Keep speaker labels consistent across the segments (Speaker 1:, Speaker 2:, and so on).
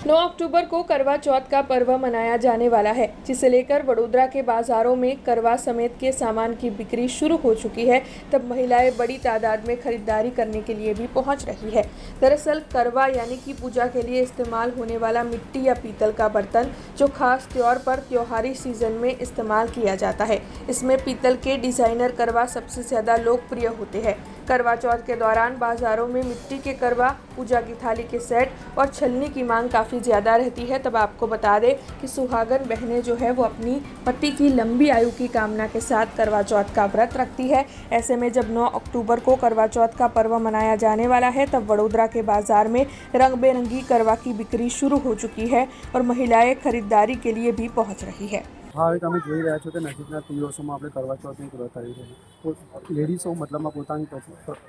Speaker 1: 9 अक्टूबर को करवा चौथ का पर्व मनाया जाने वाला है, जिसे लेकर वडोदरा के बाजारों में करवा समेत के सामान की बिक्री शुरू हो चुकी है। तब महिलाएं बड़ी तादाद में खरीदारी करने के लिए भी पहुंच रही है। दरअसल करवा यानी कि पूजा के लिए इस्तेमाल होने वाला मिट्टी या पीतल का बर्तन, जो खास त्योहार पर त्योहारी सीजन में इस्तेमाल किया जाता है। इसमें पीतल के डिजाइनर करवा सबसे ज्यादा लोकप्रिय होते हैं। करवा चौथ के दौरान बाजारों में मिट्टी के करवा, पूजा की थाली के सेट और छलनी की मांग काफ़ी ज़्यादा रहती है। तब आपको बता दें कि सुहागन बहनें जो है वो अपनी पति की लंबी आयु की कामना के साथ करवा चौथ का व्रत रखती है। ऐसे में जब 9 अक्टूबर को करवा चौथ का पर्व मनाया जाने वाला है, तब वडोदरा के बाजार में रंग बेरंगी करवा की बिक्री शुरू हो चुकी है और महिलाएं खरीदारी के लिए भी पहुंच रही है।
Speaker 2: हाँ, હવે તમે જોઈ રહ્યા છો કે નજીકના દિવસોમાં આપણે કરવા ચોથની વ્રત આવી રહ્યું છે। લેડીઝો મતલબમાં પોતાની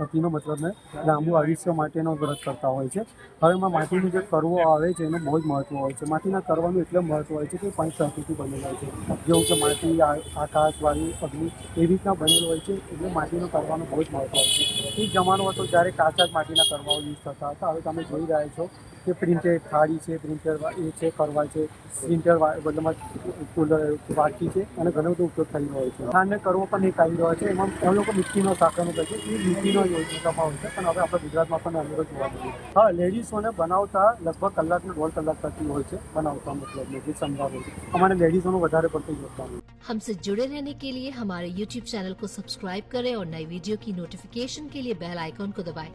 Speaker 2: પતિનો મતલબને લાંબુ આયુષ્ય માટેનો વ્રત કરતા હોય છે। હવે એમાં માટીનું જે કરવો આવે છે એનું બહુ જ મહત્ત્વ હોય છે। માટીના કરવાનું એટલે મહત્ત્વ હોય છે કે પંચધાતુથી બનેલા હોય છે, જેવું કે માટી, આકાશ, વાયુ, અગ્નિ એવી રીતના બનેલું હોય છે, એટલે માટીનો કરવાનું બહુ જ મહત્ત્વ હોય છે। એ જમાનો હતો જ્યારે કાચા જ માટીના કરવાઓ યુઝ થતા હતા। હવે તમે જોઈ રહ્યા છો કે પ્રિન્ટેડ થાળી છે, પ્રિન્ટેડ એ છે, કરવા છે, પ્રિન્ટેડ બદલામાં કુલર વાટકી છે અને ઘણો બધો ઉપયોગ થઈ રહ્યો છે। ખાંડને કરવો પણ એક આવી રહ્યો છે, એમાં એ લોકો મિટ્ટીનો સાકરનો કહે છે, એ મિટ્ટીનો યોજનામાં હોય છે, પણ હવે આપણે ગુજરાતમાં પણ અનેરો જોવા મળે છે। હા, લેડીઝોને બનાવતા લગભગ કલાકને 1.5 કલાક થતી હોય છે બનાવતા, मतलब જે સંભાળ હોય છે અમારે લેડીઝોનું વધારે પડતું યોગदान है।
Speaker 3: हमसे जुड़े रहने के लिए हमारे YouTube चैनल को सब्सक्राइब करें और नई वीडियो की नोटिफिकेशन के लिए बेल आइकॉन को दबाएं।